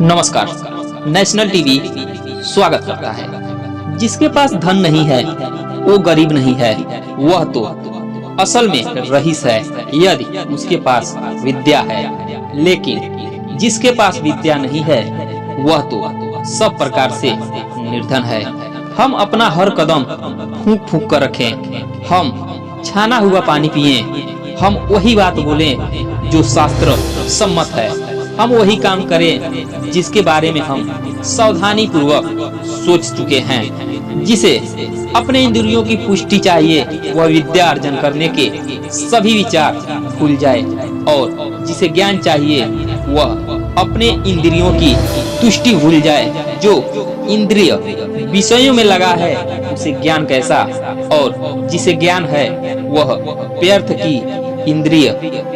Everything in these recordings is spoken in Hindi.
नमस्कार। नेशनल टीवी स्वागत करता है। जिसके पास धन नहीं है वो गरीब नहीं है, वह तो असल में रईस है यदि उसके पास विद्या है। लेकिन जिसके पास विद्या नहीं है वह तो सब प्रकार से निर्धन है। हम अपना हर कदम फूंक फूंक कर रखें, हम छाना हुआ पानी पिए, हम वही बात बोलें जो शास्त्र सम्मत है, हम वही काम करें जिसके बारे में हम सावधानी पूर्वक सोच चुके हैं। जिसे अपने इंद्रियों की पुष्टि चाहिए वह विद्या अर्जन करने के सभी विचार भूल जाए, और जिसे ज्ञान चाहिए वह अपने इंद्रियों की तुष्टि भूल जाए। जो इंद्रिय विषयों में लगा है उसे ज्ञान कैसा, और जिसे ज्ञान है वह व्यर्थ की इंद्रिय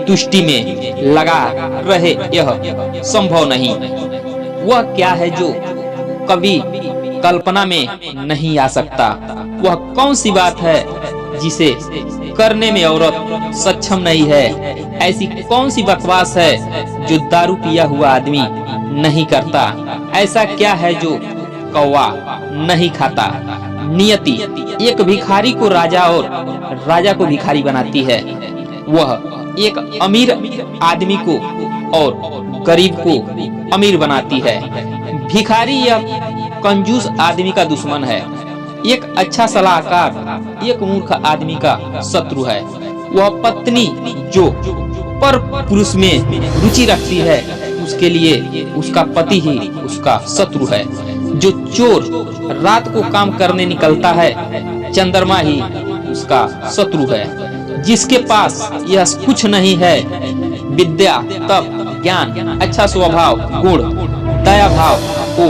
तुष्टि में लगा रहे, यह संभव नहीं। वह क्या है जो कभी कल्पना में नहीं आ सकता? वह कौन सी बात है जिसे करने में औरत सक्षम नहीं है? ऐसी कौन सी बकवास है जो दारू पिया हुआ आदमी नहीं करता? ऐसा क्या है जो कौवा नहीं खाता? नियति एक भिखारी को राजा और राजा को भिखारी बनाती है। वह एक अमीर आदमी को और गरीब को अमीर बनाती है। भिखारी या कंजूस आदमी का दुश्मन है। एक अच्छा सलाहकार एक मूर्ख आदमी का शत्रु है। वह पत्नी जो पर पुरुष में रुचि रखती है उसके लिए उसका पति ही उसका शत्रु है। जो चोर रात को काम करने निकलता है चंद्रमा ही उसका शत्रु है। जिसके पास यह कुछ नहीं है, विद्या, तप, ज्ञान, अच्छा स्वभाव, गुण, दया भाव, वो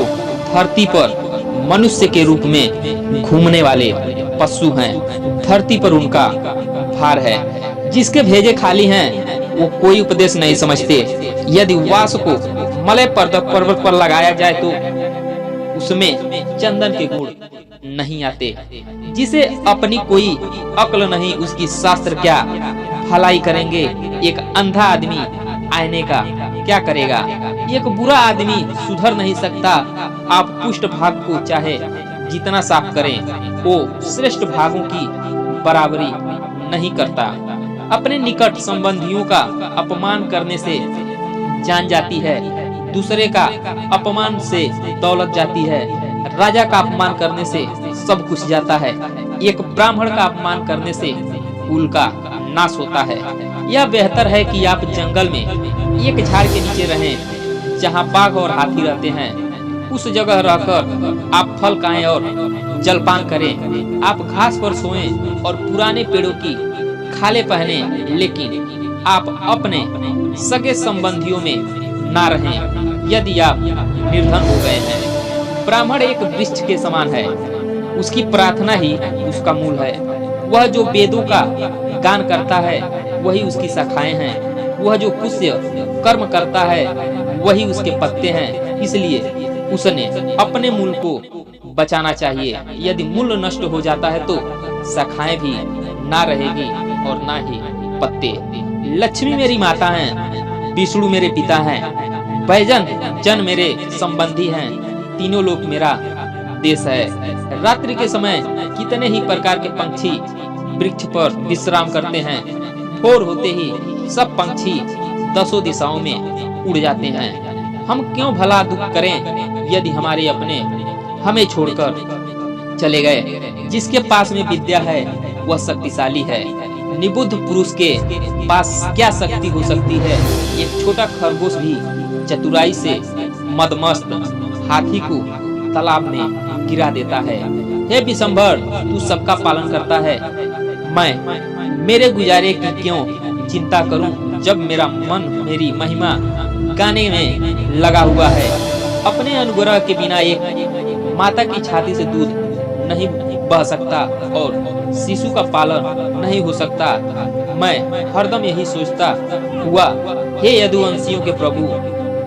धरती पर मनुष्य के रूप में घूमने वाले पशु हैं। धरती पर उनका भार है। जिसके भेजे खाली हैं वो कोई उपदेश नहीं समझते। यदि वास को मलय पर्वत पर लगाया जाए तो उसमें चंदन के गुण नहीं आते। जिसे अपनी कोई अक्ल नहीं उसकी शास्त्र क्या भलाई करेंगे? एक अंधा आदमी आईने का क्या करेगा? एक बुरा आदमी सुधर नहीं सकता। आप पुष्ट भाग को चाहे जितना साफ करें वो श्रेष्ठ भागों की बराबरी नहीं करता। अपने निकट संबंधियों का अपमान करने से जान जाती है, दूसरे का अपमान से दौलत जाती है। राजा का अपमान करने से सब कुछ जाता है। एक ब्राह्मण का अपमान करने से कुल का नाश होता है। यह बेहतर है कि आप जंगल में एक झाड़ के नीचे रहें जहां बाघ और हाथी रहते हैं। उस जगह रहकर आप फल खाएं और जलपान करें। आप घास पर सोएं और पुराने पेड़ों की खाले पहने, लेकिन आप अपने सगे संबंधियों में ना रहें यदि आप निर्धन हो गए हैं। ब्राह्मण एक वृक्ष के समान है, उसकी प्रार्थना ही उसका मूल है। वह जो वेदों का गान करता है वही उसकी शाखाएं हैं। वह जो पुण्य कर्म करता है वही उसके पत्ते हैं। इसलिए उसने अपने मूल को बचाना चाहिए। यदि मूल नष्ट हो जाता है तो शाखाएं भी ना रहेगी और ना ही पत्ते। लक्ष्मी मेरी माता है, विष्णु मेरे पिता हैं, बैजन जन मेरे संबंधी हैं, तीनों लोग मेरा देश है। रात्रि के समय कितने ही प्रकार के पंछी वृक्ष पर विश्राम करते हैं। भोर होते ही सब पंछी दसों दिशाओं में उड़ जाते हैं। हम क्यों भला दुख करें यदि हमारे अपने हमें छोड़कर चले गए? जिसके पास में विद्या है वह शक्तिशाली है। निबुद्ध पुरुष के पास क्या शक्ति हो सकती है? एक छोटा खरगोश भी चतुराई से मदमस्त हाथी को तालाब में गिरा देता है। हे विशंभर, तू सबका पालन करता है। मैं मेरे गुजारे की क्यों चिंता करूं जब मेरा मन मेरी महिमा गाने में लगा हुआ है। अपने अनुग्रह के बिना एक माता की छाती से दूध नहीं बह सकता और शिशु का पालन नहीं हो सकता। मैं हरदम यही सोचता हुआ, हे यदुवंशियों के प्रभु,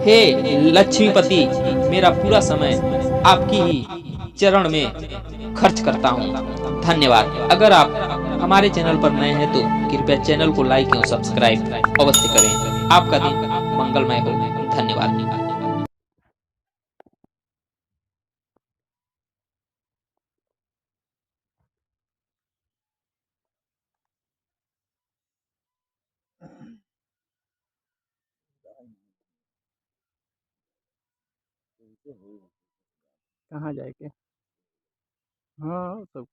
हे लक्ष्मीपति, मेरा पूरा समय आपकी ही चरण में खर्च करता हूँ। धन्यवाद। अगर आप हमारे चैनल पर नए हैं तो कृपया चैनल को लाइक और सब्सक्राइब अवश्य करें। आपका दिन मंगलमय हो। धन्यवाद। कहाँ जाए के? हाँ सब